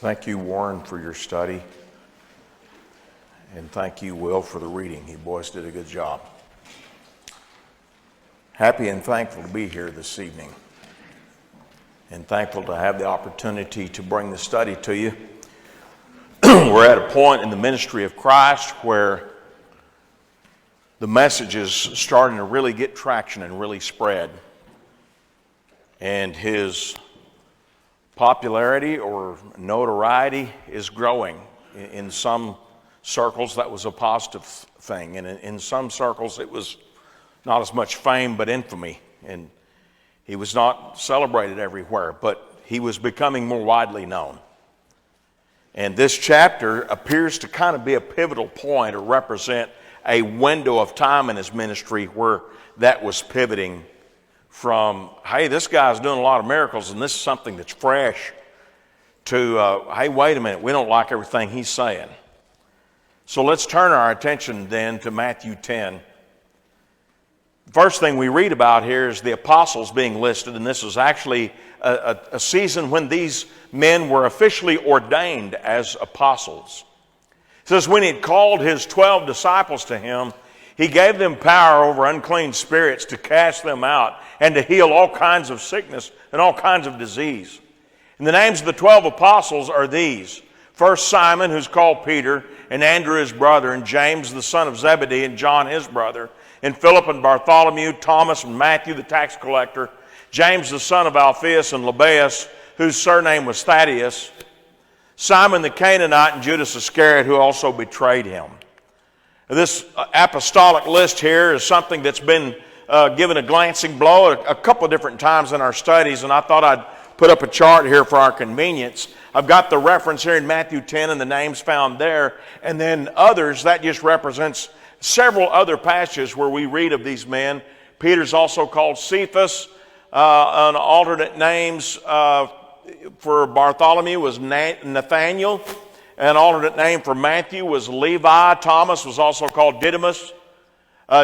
Thank you, Warren, for your study. And thank you, Will, for the reading. You boys did a good job. Happy and thankful to be here this evening. And thankful to have the opportunity to bring the study to you. We're at a point in the ministry of Christ where the message is starting to really get traction and really spread. And his popularity or notoriety is growing. In some circles, that was a positive thing. And in some circles, it was not as much fame, but infamy. And he was not celebrated everywhere, but he was becoming more widely known. And this chapter appears to kind of be a pivotal point or represent a window of time in his ministry where that was pivoting from, hey, this guy's doing a lot of miracles and this is something that's fresh, to, hey, wait a minute, we don't like everything he's saying. So let's turn our attention then to Matthew 10. The first thing we read about here is the apostles being listed, and this is actually a season when these men were officially ordained as apostles. It says, when he had called his 12 disciples to him, he gave them power over unclean spirits to cast them out and to heal all kinds of sickness and all kinds of disease. And the names of the 12 apostles are these. First, Simon, who's called Peter, and Andrew his brother, and James the son of Zebedee, and John his brother, and Philip and Bartholomew, Thomas and Matthew the tax collector, James the son of Alphaeus and Lebbaeus, whose surname was Thaddeus, Simon the Canaanite, and Judas Iscariot, who also betrayed him. This apostolic list here is something that's been given a glancing blow a couple of different times in our studies, and I thought I'd put up a chart here for our convenience. I've got the reference here in Matthew 10 and the names found there, and then others, that just represents several other passages where we read of these men. Peter's also called Cephas. An alternate names for Bartholomew was Nathaniel. An alternate name for Matthew was Levi. Thomas was also called Didymus.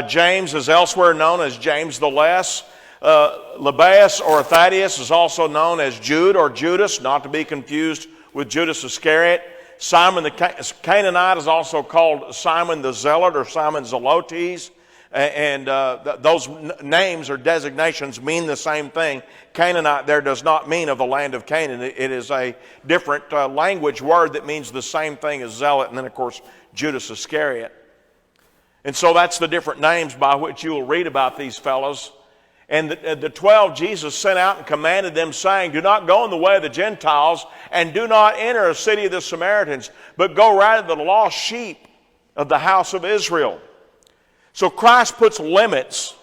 James is elsewhere known as James the Less. Lebbaeus or Thaddeus is also known as Jude or Judas, not to be confused with Judas Iscariot. Simon the Canaanite is also called Simon the Zealot or Simon Zelotes. And those names or designations mean the same thing. Canaanite there does not mean of the land of Canaan. It is a different language word that means the same thing as zealot. And then, of course, Judas Iscariot. And so that's the different names by which you will read about these fellows. And the 12 Jesus sent out and commanded them, saying, do not go in the way of the Gentiles, and do not enter a city of the Samaritans, but go rather to the lost sheep of the house of Israel. So Christ puts limits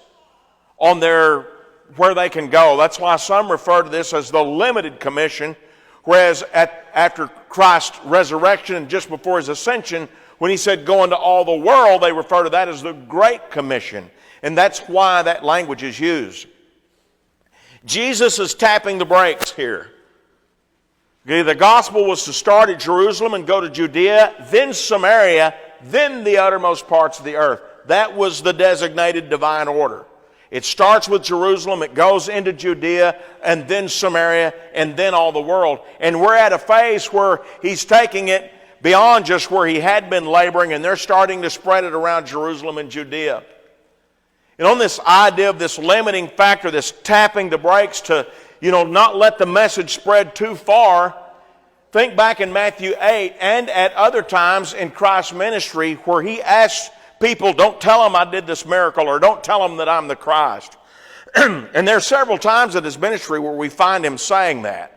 on where they can go. That's why some refer to this as the limited commission, whereas after Christ's resurrection and just before his ascension, when he said go into all the world, they refer to that as the Great Commission. And that's why that language is used. Jesus is tapping the brakes here. Okay, the gospel was to start at Jerusalem and go to Judea, then Samaria, then the uttermost parts of the earth. That was the designated divine order. It starts with Jerusalem, it goes into Judea, and then Samaria, and then all the world. And we're at a phase where he's taking it beyond just where he had been laboring, and they're starting to spread it around Jerusalem and Judea. And on this idea of this limiting factor, this tapping the brakes to, not let the message spread too far, think back in Matthew 8 and at other times in Christ's ministry where he asked people, don't tell them I did this miracle, or don't tell them that I'm the Christ. And there are several times in his ministry where we find him saying that.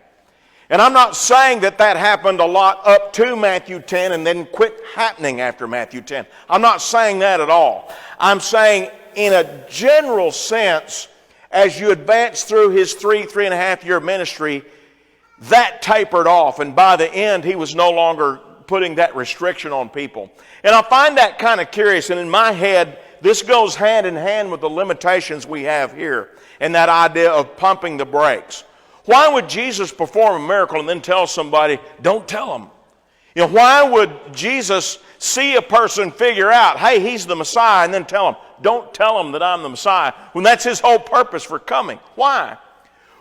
And I'm not saying that happened a lot up to Matthew 10 and then quit happening after Matthew 10. I'm not saying that at all. I'm saying in a general sense, as you advance through his 3.5 year ministry, that tapered off. And by the end, he was no longer putting that restriction on people. And I find that kind of curious. And in my head, this goes hand in hand with the limitations we have here and that idea of pumping the brakes. Why would Jesus perform a miracle and then tell somebody, don't tell them? Why would Jesus see a person figure out, hey, he's the Messiah, and then tell them, don't tell them that I'm the Messiah, when that's his whole purpose for coming? Why?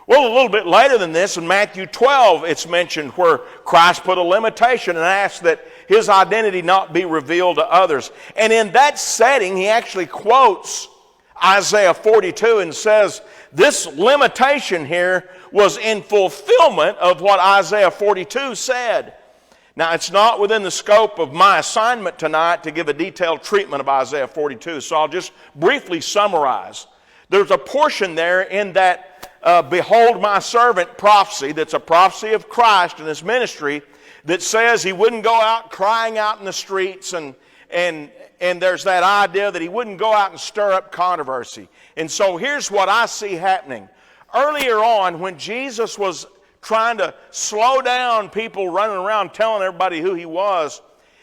Well, a little bit later than this, in Matthew 12, it's mentioned where Christ put a limitation and asked that his identity not be revealed to others. And in that setting, he actually quotes Isaiah 42 and says, this limitation here was in fulfillment of what Isaiah 42 said. Now, it's not within the scope of my assignment tonight to give a detailed treatment of Isaiah 42, so I'll just briefly summarize. There's a portion there in that behold my servant prophecy, that's a prophecy of Christ and his ministry, that says he wouldn't go out crying out in the streets, and there's that idea that he wouldn't go out and stir up controversy. And so here's what I see happening. Earlier on, when Jesus was trying to slow down people running around telling everybody who he was,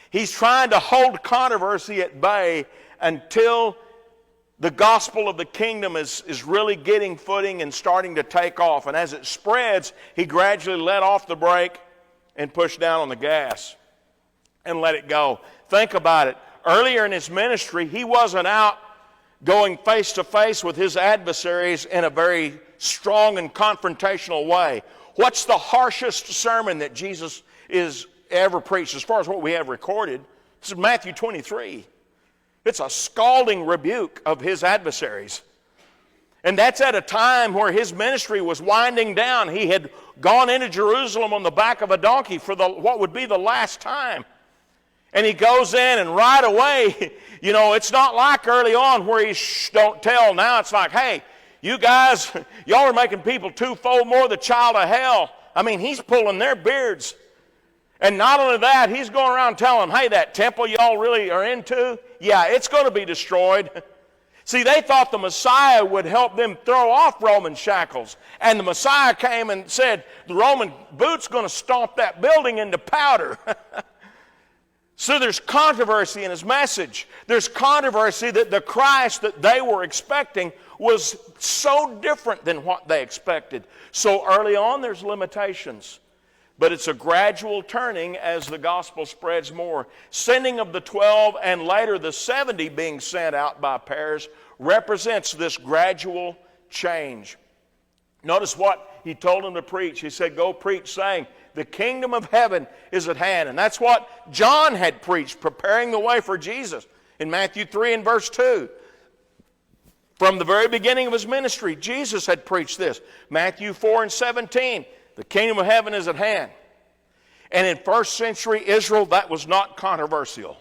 he's trying to hold controversy at bay until the gospel of the kingdom is really getting footing and starting to take off. And as it spreads, he gradually let off the brake and pushed down on the gas and let it go. Think about it. Earlier in his ministry, he wasn't out going face to face with his adversaries in a very strong and confrontational way. What's the harshest sermon that Jesus is ever preached, as far as what we have recorded? This is Matthew 23. It's a scalding rebuke of his adversaries. And that's at a time where his ministry was winding down. He had gone into Jerusalem on the back of a donkey for what would be the last time. And he goes in, and right away, it's not like early on where he don't tell. Now it's like, hey, you guys, y'all are making people twofold more the child of hell. I mean, he's pulling their beards. And not only that, he's going around telling them, hey, that temple y'all really are into, yeah, it's going to be destroyed. See, they thought the Messiah would help them throw off Roman shackles. And the Messiah came and said, the Roman boot's going to stomp that building into powder. So there's controversy in his message. There's controversy that the Christ that they were expecting was so different than what they expected. So early on, there's limitations. But it's a gradual turning as the gospel spreads more. Sending of the 12 and later the 70 being sent out by pairs represents this gradual change. Notice what he told them to preach. He said, go preach, saying, the kingdom of heaven is at hand. And that's what John had preached, preparing the way for Jesus in Matthew 3 and verse 2. From the very beginning of his ministry, Jesus had preached this. Matthew 4 and 17, the kingdom of heaven is at hand. And in first century Israel, that was not controversial.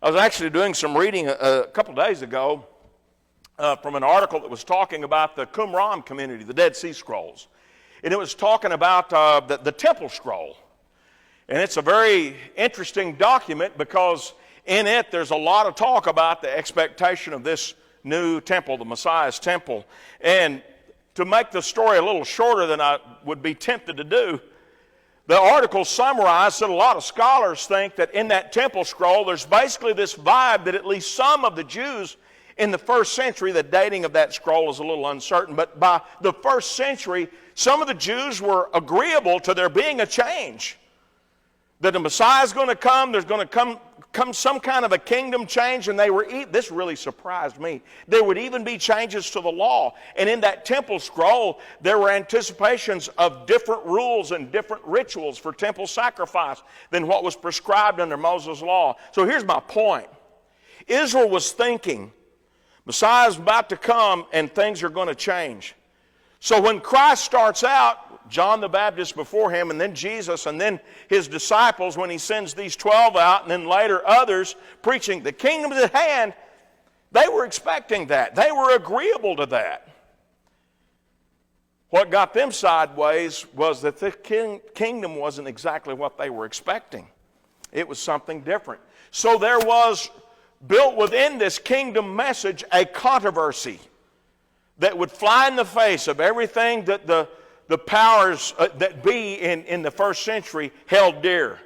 I was actually doing some reading a couple days ago from an article that was talking about the Qumran community, the Dead Sea Scrolls. And it was talking about the Temple Scroll. And it's a very interesting document because in it there's a lot of talk about the expectation of this new temple, the Messiah's temple. And to make the story a little shorter than I would be tempted to do, the article summarized that a lot of scholars think that in that temple scroll there's basically this vibe that at least some of the Jews in the first century, the dating of that scroll is a little uncertain, but by the first century, some of the Jews were agreeable to there being a change. That the Messiah is going to come, there's going to come some kind of a kingdom change, and this really surprised me. There would even be changes to the law. And in that temple scroll, there were anticipations of different rules and different rituals for temple sacrifice than what was prescribed under Moses' law. So here's my point. Israel was thinking, Messiah is about to come and things are going to change. So when Christ starts out, John the Baptist before him, and then Jesus, and then his disciples when he sends these 12 out, and then later others preaching the kingdom is at hand, they were expecting that. They were agreeable to that. What got them sideways was that the kingdom wasn't exactly what they were expecting. It was something different. So there was built within this kingdom message a controversy that would fly in the face of everything that the powers that be in the first century held dear.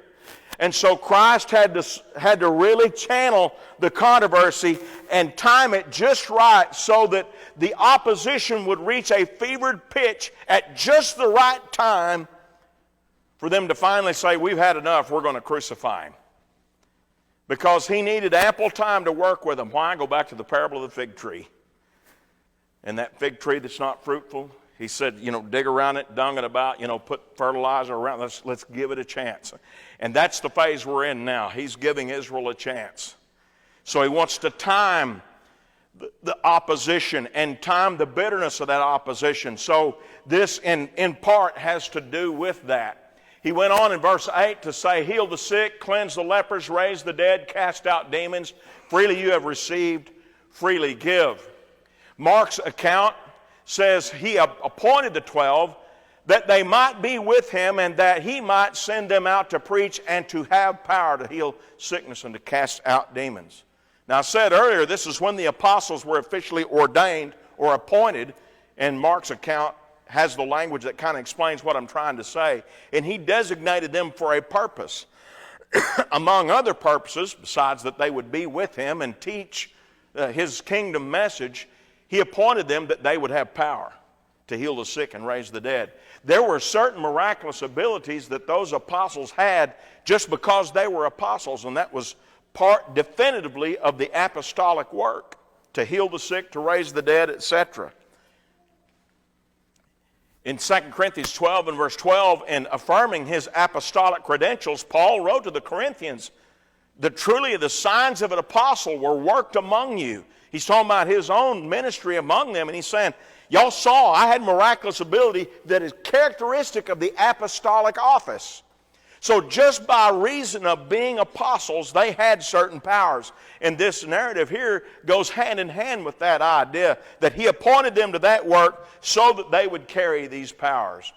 And so Christ had to really channel the controversy and time it just right so that the opposition would reach a fevered pitch at just the right time for them to finally say, we've had enough, we're going to crucify him. Because he needed ample time to work with them. Why? Go back to the parable of the fig tree. And that fig tree that's not fruitful, He said, dig around it, dung it about, put fertilizer around. Let's give it a chance. And that's the phase we're in now. He's giving Israel a chance. So he wants to time the opposition and time the bitterness of that opposition. So this in part has to do with that. He went on in verse 8 to say, heal the sick, cleanse the lepers, raise the dead, cast out demons. Freely you have received, freely give. Mark's account says he appointed the 12 that they might be with him and that he might send them out to preach and to have power to heal sickness and to cast out demons. Now, I said earlier, this is when the apostles were officially ordained or appointed, and Mark's account has the language that kind of explains what I'm trying to say. And he designated them for a purpose. Among other purposes, besides that they would be with him and teach his kingdom message, he appointed them that they would have power to heal the sick and raise the dead. There were certain miraculous abilities that those apostles had just because they were apostles, and that was part definitively of the apostolic work, to heal the sick, to raise the dead, etc. In 2 Corinthians 12 and verse 12, in affirming his apostolic credentials, Paul wrote to the Corinthians that truly the signs of an apostle were worked among you. He's talking about his own ministry among them, and he's saying, y'all saw I had miraculous ability that is characteristic of the apostolic office. So just by reason of being apostles, they had certain powers. And this narrative here goes hand in hand with that idea that he appointed them to that work so that they would carry these powers.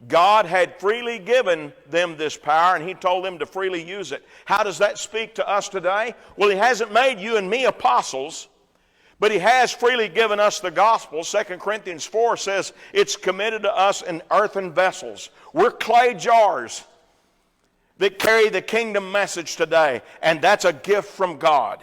God had freely given them this power, and he told them to freely use it. How does that speak to us today? Well, he hasn't made you and me apostles, but he has freely given us the gospel. 2 Corinthians 4 says it's committed to us in earthen vessels. We're clay jars that carry the kingdom message today, and that's a gift from God.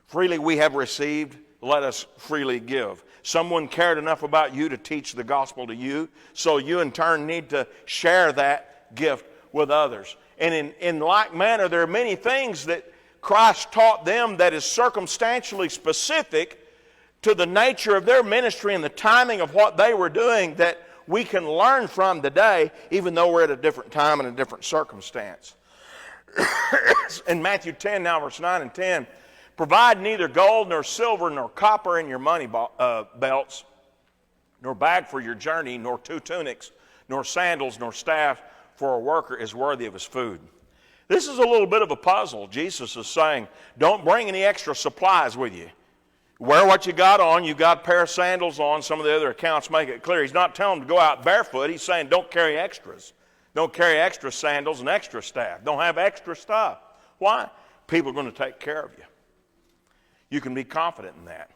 Freely we have received, let us freely give. Someone cared enough about you to teach the gospel to you, so you in turn need to share that gift with others. And in like manner, there are many things that Christ taught them that is circumstantially specific to the nature of their ministry and the timing of what they were doing that we can learn from today, even though we're at a different time and a different circumstance. In Matthew 10, now verse 9 and 10, provide neither gold nor silver nor copper in your money belts, nor bag for your journey, nor 2 tunics, nor sandals, nor staff, for a worker is worthy of his food. This is a little bit of a puzzle. Jesus is saying, don't bring any extra supplies with you. Wear what you got on. You got a pair of sandals on. Some of the other accounts make it clear. He's not telling them to go out barefoot. He's saying don't carry extras. Don't carry extra sandals and extra staff. Don't have extra stuff. Why? People are going to take care of you. You can be confident in that.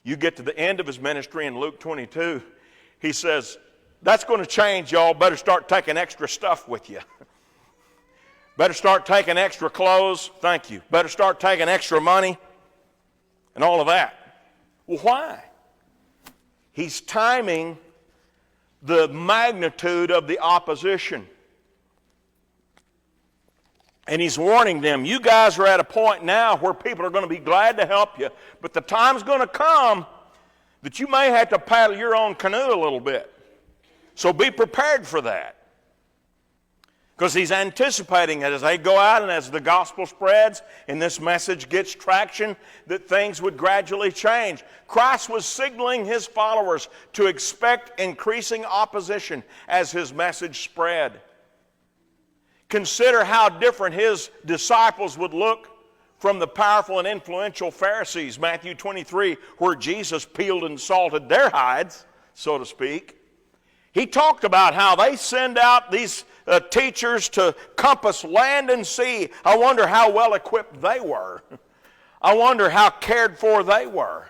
You get to the end of his ministry in Luke 22, he says, that's going to change, y'all. Better start taking extra stuff with you. Better start taking extra clothes. Thank you. Better start taking extra money and all of that. Well, why? He's timing the magnitude of the opposition. And he's warning them, you guys are at a point now where people are going to be glad to help you, but the time's going to come that you may have to paddle your own canoe a little bit. So be prepared for that. Because he's anticipating that as they go out and as the gospel spreads and this message gets traction, that things would gradually change. Christ was signaling his followers to expect increasing opposition as his message spread. Consider how different his disciples would look from the powerful and influential Pharisees, Matthew 23, where Jesus peeled and salted their hides, so to speak. He talked about how they send out these teachers to compass land and sea. I wonder how well equipped they were. I wonder how cared for they were.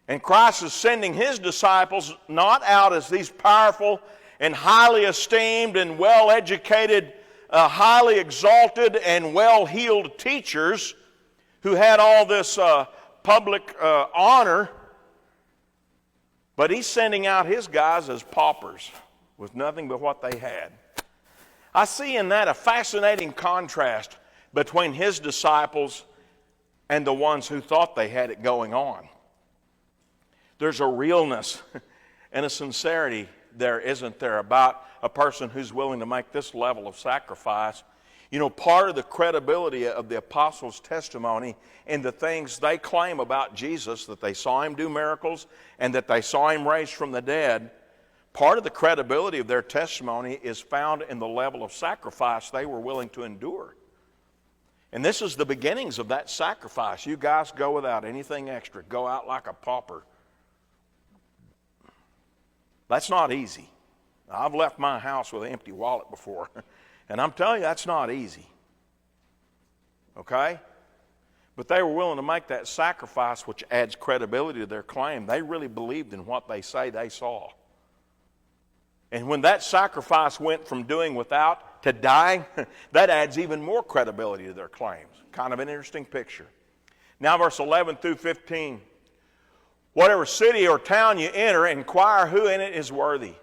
And Christ is sending his disciples not out as these powerful and highly esteemed and well-educated, highly exalted and well-heeled teachers who had all this public honor, but he's sending out his guys as paupers with nothing but what they had. I see in that a fascinating contrast between his disciples and the ones who thought they had it going on. There's a realness and a sincerity there, isn't there, about a person who's willing to make this level of sacrifice. You know, part of the credibility of the apostles' testimony and the things they claim about Jesus, that they saw him do miracles and that they saw him raised from the dead, part of the credibility of their testimony is found in the level of sacrifice they were willing to endure. And this is the beginnings of that sacrifice. You guys go without anything extra. Go out like a pauper. That's not easy. I've left my house with an empty wallet before. And I'm telling you, that's not easy. Okay? But they were willing to make that sacrifice, which adds credibility to their claim. They really believed in what they say they saw. And when that sacrifice went from doing without to dying, that adds even more credibility to their claims. Kind of an interesting picture. Now verse 11 through 15. Whatever city or town you enter, inquire who in it is worthy.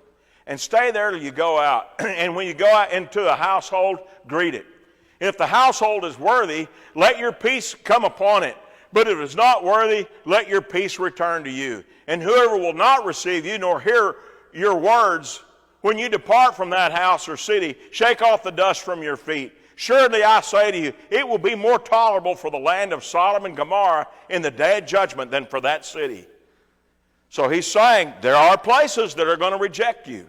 And stay there till you go out. And when you go out into a household, greet it. If the household is worthy, let your peace come upon it. But if it is not worthy, let your peace return to you. And whoever will not receive you nor hear your words, when you depart from that house or city, shake off the dust from your feet. Surely I say to you, it will be more tolerable for the land of Sodom and Gomorrah in the day of judgment than for that city. So he's saying there are places that are going to reject you.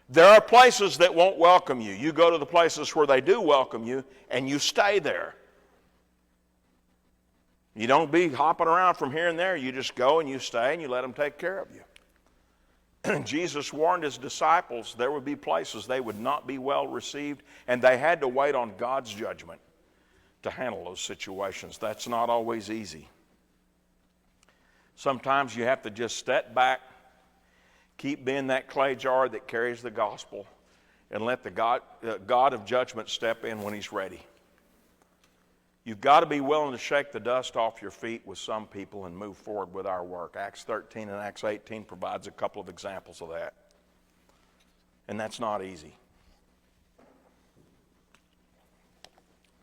There are places that won't welcome you. You go to the places where they do welcome you, and you stay there. You don't be hopping around from here and there. You just go and you stay and you let them take care of you. Jesus warned his disciples there would be places they would not be well received, and they had to wait on God's judgment to handle those situations. That's not always easy. Sometimes you have to just step back, keep being that clay jar that carries the gospel, and let the God of judgment step in when he's ready. You've got to be willing to shake the dust off your feet with some people and move forward with our work. Acts 13 and Acts 18 provides a couple of examples of that. And that's not easy.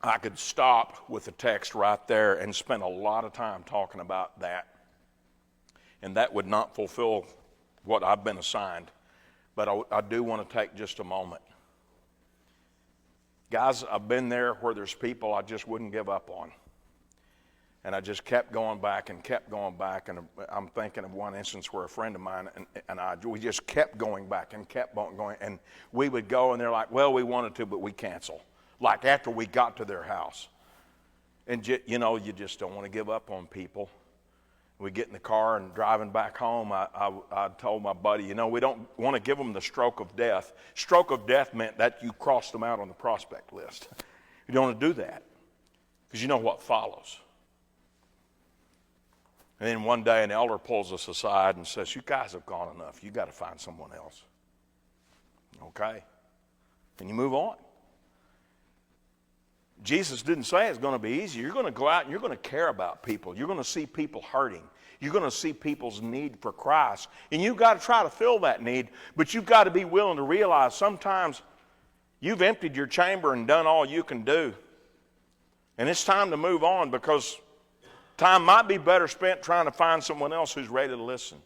I could stop with the text right there and spend a lot of time talking about that. And that would not fulfill what I've been assigned. But I do want to take just a moment. Guys, I've been there where there's people I just wouldn't give up on. And I just kept going back and kept going back. And I'm thinking of one instance where a friend of mine we just kept going back and kept going. And we would go and they're like, well, we wanted to, but we cancel. Like after we got to their house. And you know, you just don't want to give up on people. We get in the car and driving back home, I told my buddy, you know, we don't want to give them the stroke of death. Stroke of death meant that you crossed them out on the prospect list. You don't want to do that because you know what follows. And then one day an elder pulls us aside and says, you guys have gone enough. You got to find someone else. Okay? And you move on. Jesus didn't say it's going to be easy. You're going to go out and you're going to care about people. You're going to see people hurting. You're going to see people's need for Christ. And you've got to try to fill that need, but you've got to be willing to realize sometimes you've emptied your chamber and done all you can do. And it's time to move on because time might be better spent trying to find someone else who's ready to listen.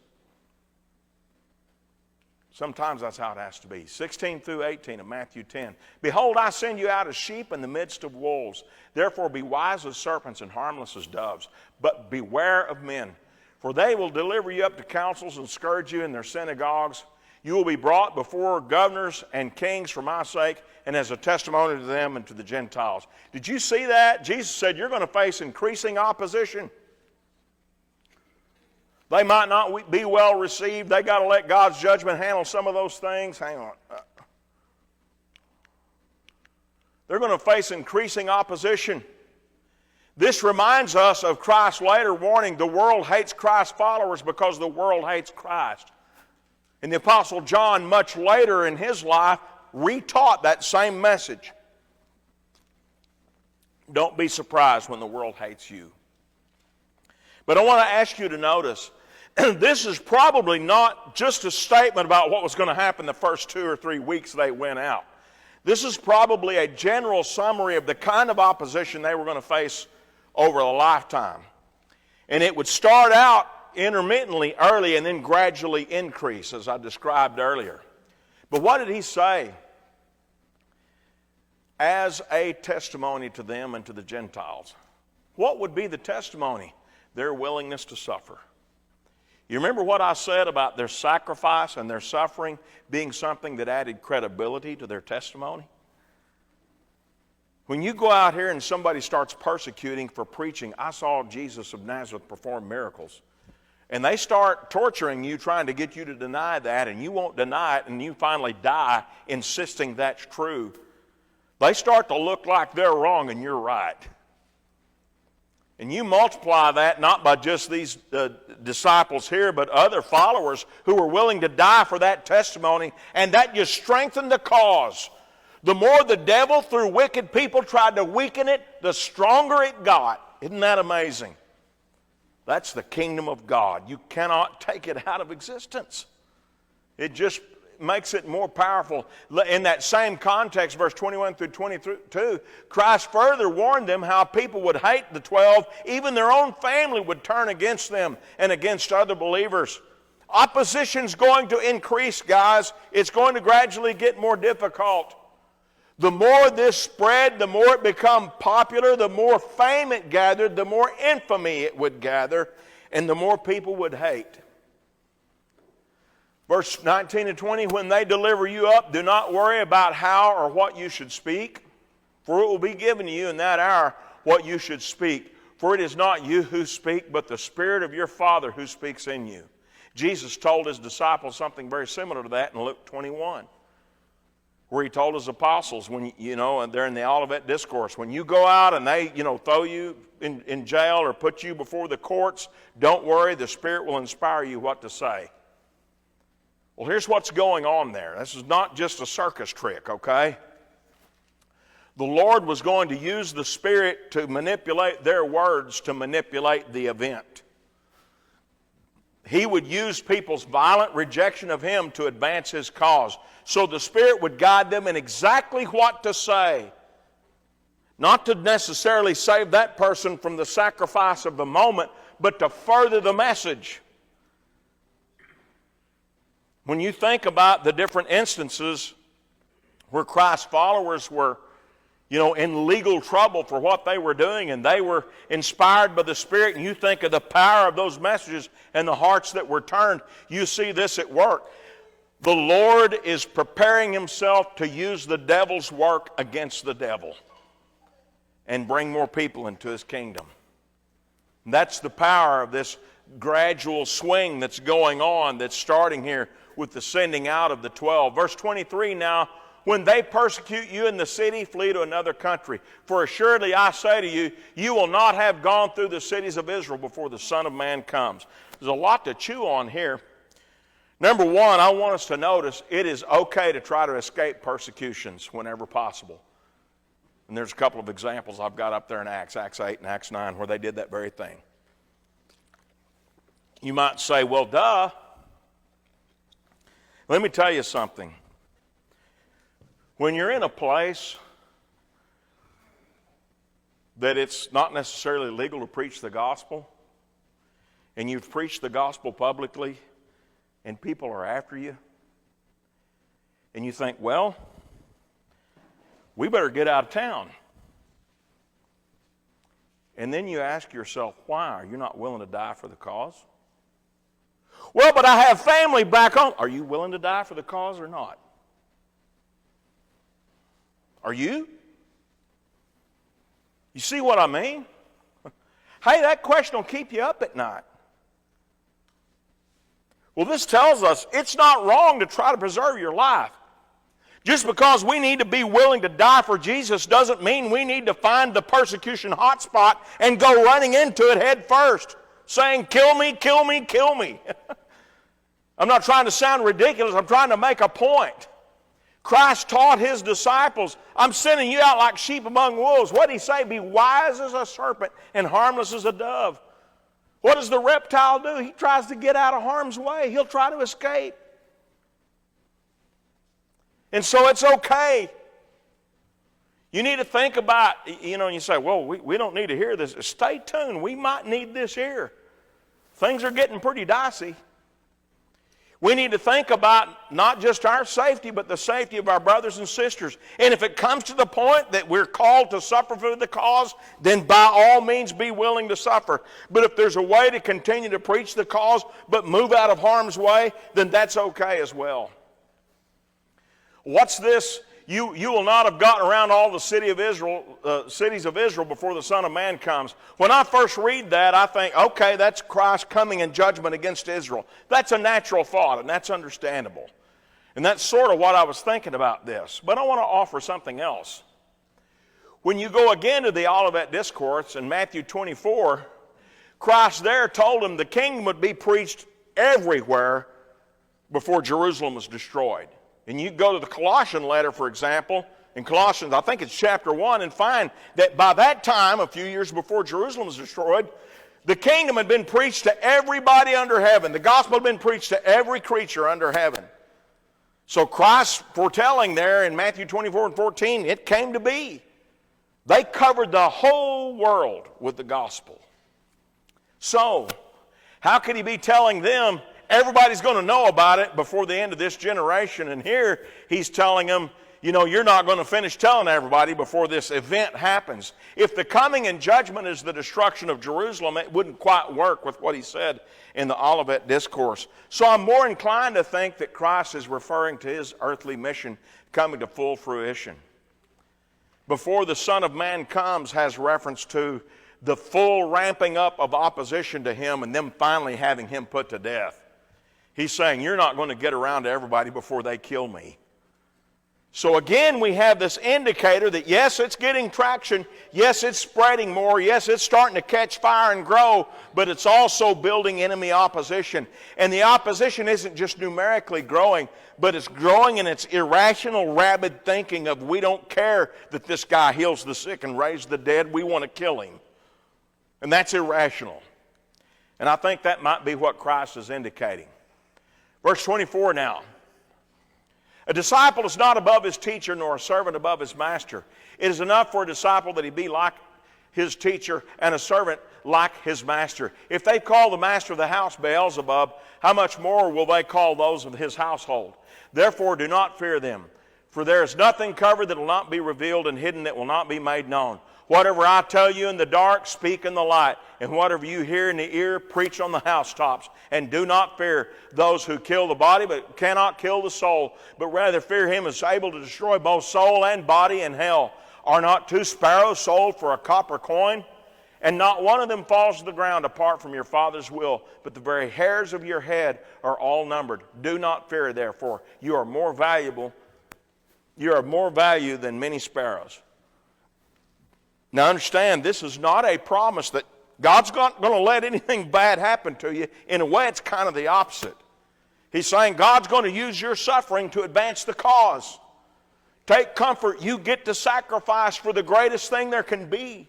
Sometimes that's how it has to be. 16 through 18 of Matthew 10. Behold, I send you out as sheep in the midst of wolves. Therefore be wise as serpents and harmless as doves. But beware of men, for they will deliver you up to councils and scourge you in their synagogues. You will be brought before governors and kings for my sake, and as a testimony to them and to the Gentiles. Did you see that? Jesus said you're going to face increasing opposition. They might not be well received. They got to let God's judgment handle some of those things. Hang on. They're going to face increasing opposition. This reminds us of Christ's later warning, the world hates Christ's followers because the world hates Christ. And the Apostle John, much later in his life, retaught that same message. Don't be surprised when the world hates you. But I want to ask you to notice, this is probably not just a statement about what was going to happen the first 2 or 3 weeks they went out. This is probably a general summary of the kind of opposition they were going to face over a lifetime. And it would start out intermittently early and then gradually increase, as I described earlier. But what did he say? As a testimony to them and to the Gentiles. What would be the testimony? Their willingness to suffer. You remember what I said about their sacrifice and their suffering being something that added credibility to their testimony? When you go out here and somebody starts persecuting for preaching, I saw Jesus of Nazareth perform miracles, and they start torturing you, trying to get you to deny that, and you won't deny it, and you finally die insisting that's true, they start to look like they're wrong and you're right. And you multiply that not by just these disciples here, but other followers who were willing to die for that testimony, and that just strengthened the cause. The more the devil, through wicked people, tried to weaken it, the stronger it got. Isn't that amazing? That's the kingdom of God. You cannot take it out of existence. It just makes it more powerful. In that same context, verse 21 through 22, Christ further warned them how people would hate the 12. Even their own family would turn against them and against other believers. Opposition's going to increase, guys. It's going to gradually get more difficult. The more this spread, the more it became popular, the more fame it gathered, the more infamy it would gather, and the more people would hate. Verse 19 and 20, when they deliver you up, do not worry about how or what you should speak, for it will be given to you in that hour what you should speak. For it is not you who speak, but the Spirit of your Father who speaks in you. Jesus told his disciples something very similar to that in Luke 21, where he told his apostles, when and they're in the Olivet Discourse, when you go out and they, throw you in jail or put you before the courts, don't worry, the Spirit will inspire you what to say. Well, here's what's going on there. This is not just a circus trick, okay? The Lord was going to use the Spirit to manipulate their words to manipulate the event. He would use people's violent rejection of him to advance his cause. So the Spirit would guide them in exactly what to say. Not to necessarily save that person from the sacrifice of the moment, but to further the message. When you think about the different instances where Christ's followers were, in legal trouble for what they were doing, and they were inspired by the Spirit, and you think of the power of those messages and the hearts that were turned, you see this at work. The Lord is preparing himself to use the devil's work against the devil and bring more people into his kingdom. And that's the power of this gradual swing that's going on, that's starting here with the sending out of the 12. Verse 23 now, when they persecute you in the city, flee to another country. For assuredly I say to you, you will not have gone through the cities of Israel before the Son of Man comes. There's a lot to chew on here. Number one, I want us to notice it is okay to try to escape persecutions whenever possible. And there's a couple of examples I've got up there in Acts 8 and Acts 9, where they did that very thing. You might say, well, duh. Let me tell you something. When you're in a place that it's not necessarily legal to preach the gospel, and you've preached the gospel publicly, and people are after you, and you think, well, we better get out of town. And then you ask yourself, why are you not willing to die for the cause? Well, but I have family back home. Are you willing to die for the cause or not? Are you? You see what I mean? Hey, that question will keep you up at night. Well, this tells us it's not wrong to try to preserve your life. Just because we need to be willing to die for Jesus doesn't mean we need to find the persecution hotspot and go running into it head first, saying, kill me, kill me, kill me. I'm not trying to sound ridiculous. I'm trying to make a point. Christ taught his disciples, I'm sending you out like sheep among wolves. What did he say? Be wise as a serpent and harmless as a dove. What does the reptile do? He tries to get out of harm's way. He'll try to escape. And so it's okay. You need to think about, and you say, well, we don't need to hear this. Stay tuned. We might need this here. things are getting pretty dicey. We need to think about not just our safety, but the safety of our brothers and sisters. And if it comes to the point that we're called to suffer for the cause, then by all means be willing to suffer. But if there's a way to continue to preach the cause, but move out of harm's way, then that's okay as well. What's this? You will not have gotten around all the cities of Israel before the Son of Man comes. When I first read that, I think, okay, that's Christ coming in judgment against Israel. That's a natural thought, and that's understandable. And that's sort of what I was thinking about this. But I want to offer something else. When you go again to the Olivet Discourse in Matthew 24, Christ there told them the kingdom would be preached everywhere before Jerusalem was destroyed. And you go to the Colossian letter, for example, in Colossians, I think it's chapter 1, and find that by that time, a few years before Jerusalem was destroyed, the kingdom had been preached to everybody under heaven. The gospel had been preached to every creature under heaven. So Christ foretelling there in Matthew 24 and 14, it came to be. They covered the whole world with the gospel. So, how could he be telling them, everybody's going to know about it before the end of this generation? And here he's telling them, you know, you're not going to finish telling everybody before this event happens. If the coming and judgment is the destruction of Jerusalem, it wouldn't quite work with what he said in the Olivet Discourse. So I'm more inclined to think that Christ is referring to his earthly mission coming to full fruition. Before the Son of Man comes has reference to the full ramping up of opposition to him and them finally having him put to death. He's saying, you're not going to get around to everybody before they kill me. So again, we have this indicator that yes, it's getting traction. Yes, it's spreading more. Yes, it's starting to catch fire and grow, but it's also building enemy opposition. And the opposition isn't just numerically growing, but it's growing in its irrational, rabid thinking of we don't care that this guy heals the sick and raises the dead. We want to kill him. And that's irrational. And I think that might be what Christ is indicating. Verse 24 now. A disciple is not above his teacher, nor a servant above his master. It is enough for a disciple that he be like his teacher and a servant like his master. If they call the master of the house Beelzebub, how much more will they call those of his household? Therefore do not fear them, for there is nothing covered that will not be revealed, and hidden that will not be made known. Whatever I tell you in the dark, speak in the light. And whatever you hear in the ear, preach on the housetops. And do not fear those who kill the body, but cannot kill the soul. But rather fear him who is able to destroy both soul and body in hell. Are not 2 sparrows sold for a copper coin? And not one of them falls to the ground apart from your Father's will. But the very hairs of your head are all numbered. Do not fear, therefore. You are more valuable. You are of more value than many sparrows. Now understand, this is not a promise that God's not going to let anything bad happen to you. In a way, it's kind of the opposite. He's saying God's going to use your suffering to advance the cause. Take comfort. You get to sacrifice for the greatest thing there can be.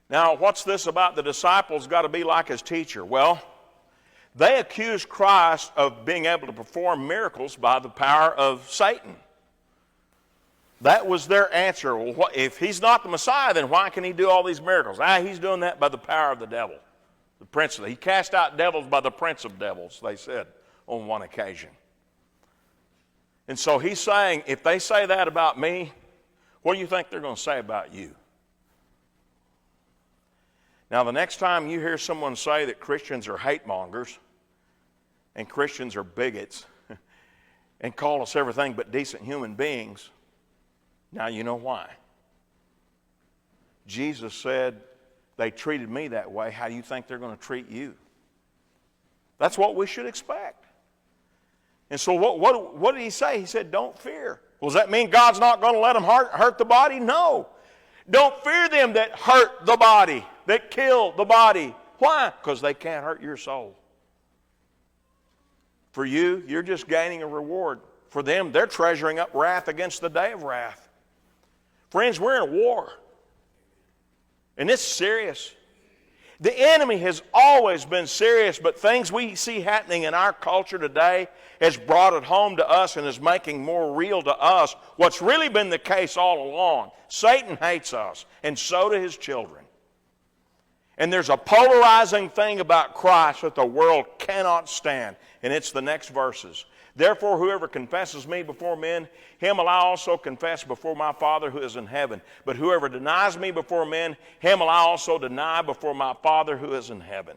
Now, what's this about the disciples got to be like his teacher? Well, they accused Christ of being able to perform miracles by the power of Satan. That was their answer. Well, if he's not the Messiah, then why can he do all these miracles? He's doing that by the power of the devil. The prince of he cast out devils by the prince of devils, they said on one occasion. And so he's saying, if they say that about me, what do you think they're going to say about you? Now, the next time you hear someone say that Christians are hate mongers and Christians are bigots and call us everything but decent human beings, now you know why. Jesus said, they treated me that way. How do you think they're going to treat you? That's what we should expect. And so what did he say? He said, don't fear. Well, does that mean God's not going to let them hurt the body? No. Don't fear them that hurt the body, that kill the body. Why? Because they can't hurt your soul. For you, you're just gaining a reward. For them, they're treasuring up wrath against the day of wrath. Friends, we're in a war. And it's serious. The enemy has always been serious, but things we see happening in our culture today has brought it home to us and is making more real to us what's really been the case all along. Satan hates us, and so do his children. And there's a polarizing thing about Christ that the world cannot stand, and it's the next verses. Therefore, whoever confesses me before men, him will I also confess before my Father who is in heaven. But whoever denies me before men, him will I also deny before my Father who is in heaven.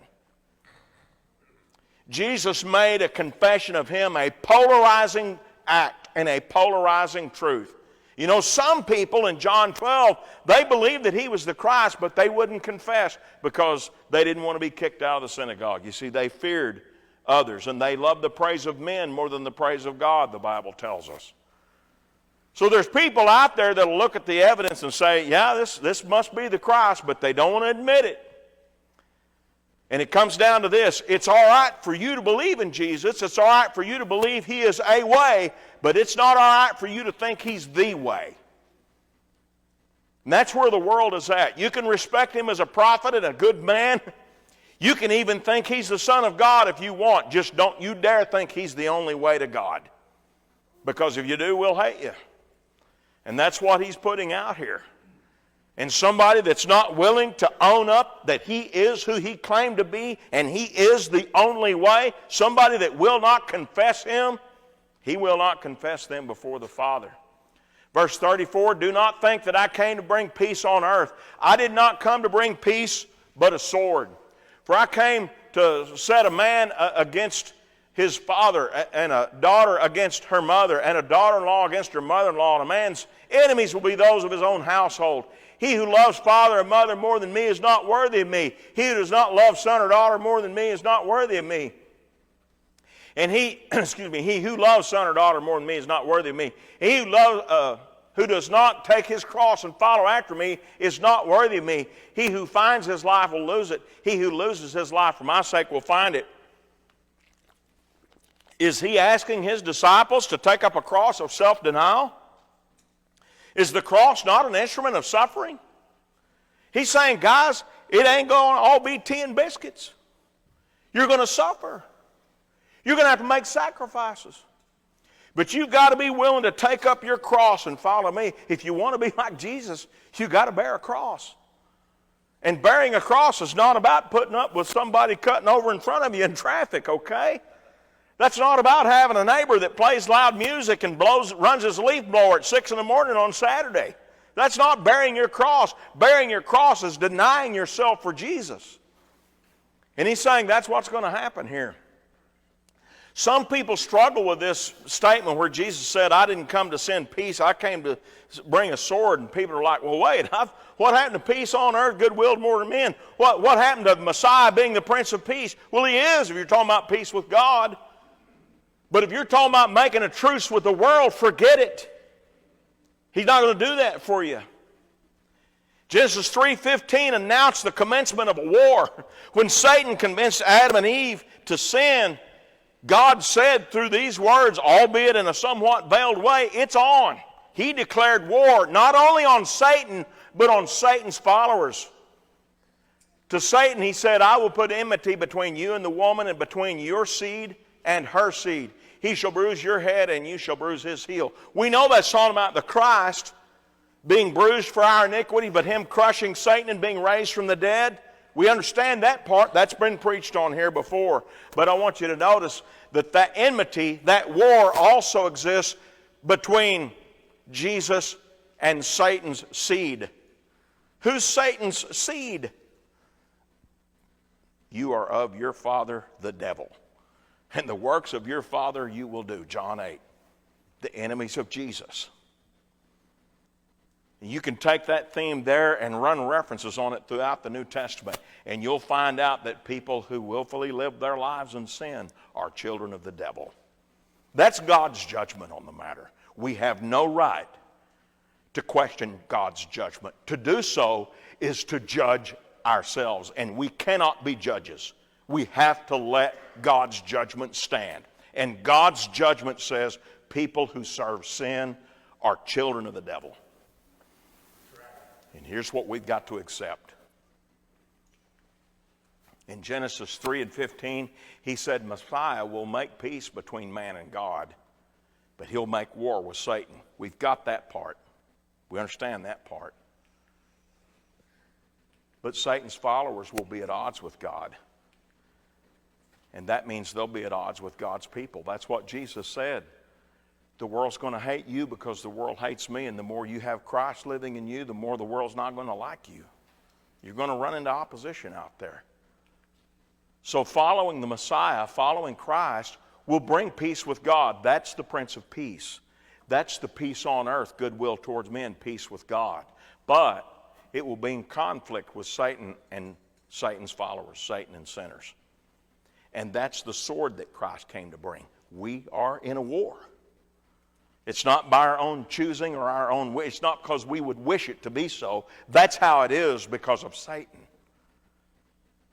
Jesus made a confession of him, a polarizing act and a polarizing truth. You know, some people in John 12, they believed that he was the Christ, but they wouldn't confess because they didn't want to be kicked out of the synagogue. You see, they feared others, and they loved the praise of men more than the praise of God, the Bible tells us. So there's people out there that will look at the evidence and say, yeah, this must be the Christ, but they don't want to admit it. And it comes down to this. It's all right for you to believe in Jesus. It's all right for you to believe he is a way, but it's not all right for you to think he's the way. And that's where the world is at. You can respect him as a prophet and a good man. You can even think he's the Son of God if you want. Just don't you dare think he's the only way to God. Because if you do, we'll hate you. And that's what he's putting out here. And somebody that's not willing to own up that he is who he claimed to be and he is the only way, somebody that will not confess him, he will not confess them before the Father. Verse 34, do not think that I came to bring peace on earth. I did not come to bring peace, but a sword. For I came to set a man against his father, and a daughter against her mother, and a daughter-in-law against her mother-in-law. And a man's enemies will be those of his own household. He who loves father or mother more than me is not worthy of me. He who does not love son or daughter more than me is not worthy of me. And he who loves son or daughter more than me is not worthy of me. He who does not take his cross and follow after me is not worthy of me. He who finds his life will lose it. He who loses his life for my sake will find it. Is he asking his disciples to take up a cross of self-denial? Is the cross not an instrument of suffering? He's saying, guys, it ain't going to all be tea and biscuits. You're going to suffer. You're going to have to make sacrifices. But you've got to be willing to take up your cross and follow me. If you want to be like Jesus, you've got to bear a cross. And bearing a cross is not about putting up with somebody cutting over in front of you in traffic, okay? That's not about having a neighbor that plays loud music and runs his leaf blower at 6 in the morning on Saturday. That's not bearing your cross. Bearing your cross is denying yourself for Jesus. And he's saying that's what's going to happen here. Some people struggle with this statement where Jesus said, I didn't come to send peace, I came to bring a sword. And people are like, well, wait, what happened to peace on earth, goodwill toward men? What happened to the Messiah being the Prince of Peace? Well, he is if you're talking about peace with God. But if you're talking about making a truce with the world, forget it. He's not going to do that for you. Genesis 3:15 announced the commencement of a war. When Satan convinced Adam and Eve to sin, God said through these words, albeit in a somewhat veiled way, it's on. He declared war not only on Satan, but on Satan's followers. To Satan he said, I will put enmity between you and the woman, and between your seed and her seed. He shall bruise your head, and you shall bruise his heel. We know that's talking about the Christ being bruised for our iniquity, but him crushing Satan and being raised from the dead. We understand that part. That's been preached on here before. But I want you to notice that that enmity, that war also exists between Jesus and Satan's seed. Who's Satan's seed? You are of your father, the devil. And the works of your father you will do. John 8. The enemies of Jesus. You can take that theme there and run references on it throughout the New Testament, and you'll find out that people who willfully live their lives in sin are children of the devil. That's God's judgment on the matter. We have no right to question God's judgment. To do so is to judge ourselves, and we cannot be judges. We have to let God's judgment stand. And God's judgment says people who serve sin are children of the devil. And here's what we've got to accept. In Genesis 3:15, he said Messiah will make peace between man and God, but he'll make war with Satan. We've got that part. We understand that part. But Satan's followers will be at odds with God. And that means they'll be at odds with God's people. That's what Jesus said. The world's going to hate you because the world hates me, and the more you have Christ living in you, the more the world's not going to like you. You're going to run into opposition out there. So following the Messiah, following Christ, will bring peace with God. That's the Prince of Peace. That's the peace on earth, goodwill towards men, peace with God. But it will be in conflict with Satan and Satan's followers, Satan and sinners. And that's the sword that Christ came to bring. We are in a war. It's not by our own choosing or our own wish. It's not because we would wish it to be so. That's how it is because of Satan.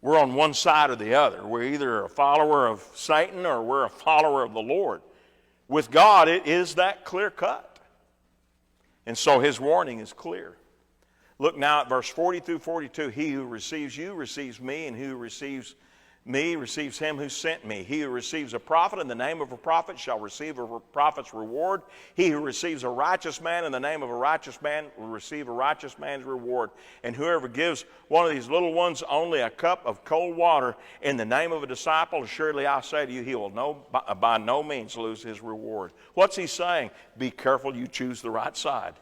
We're on one side or the other. We're either a follower of Satan or we're a follower of the Lord. With God, it is that clear cut. And so his warning is clear. Look now at verse 40 through 42. He who receives you receives me, and he who receives me receives him who sent me. He who receives a prophet in the name of a prophet shall receive a prophet's reward. He who receives a righteous man in the name of a righteous man will receive a righteous man's reward. And whoever gives one of these little ones only a cup of cold water in the name of a disciple, assuredly I say to you, he will by no means lose his reward. What's he saying? Be careful you choose the right side.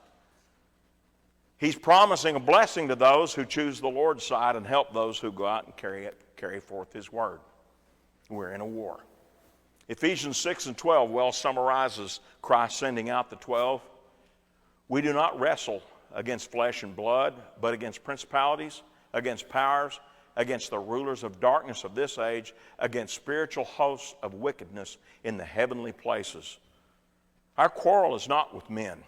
He's promising a blessing to those who choose the Lord's side and help those who go out and carry forth his word. We're in a war. Ephesians 6 and 12 well summarizes Christ sending out the 12. We do not wrestle against flesh and blood, but against principalities, against powers, against the rulers of darkness of this age, against spiritual hosts of wickedness in the heavenly places. Our quarrel is not with men.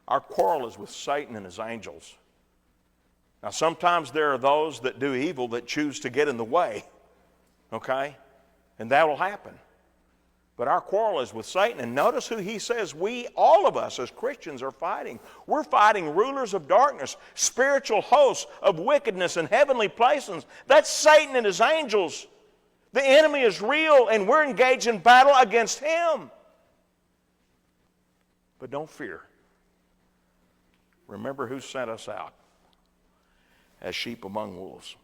Our quarrel is with Satan and his angels. Now, sometimes there are those that do evil that choose to get in the way, okay? And that will happen. But our quarrel is with Satan. And notice who he says all of us as Christians are fighting. We're fighting rulers of darkness, spiritual hosts of wickedness in heavenly places. That's Satan and his angels. The enemy is real, and we're engaged in battle against him. But don't fear. Remember who sent us out as sheep among wolves.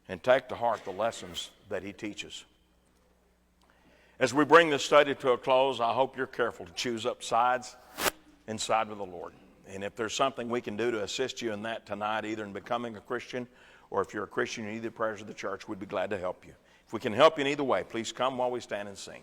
And take to heart the lessons that he teaches. As we bring this study to a close, I hope you're careful to choose up sides and side with the Lord. And if there's something we can do to assist you in that tonight, either in becoming a Christian, or if you're a Christian, you need the prayers of the church, we'd be glad to help you. If we can help you in either way, please come while we stand and sing.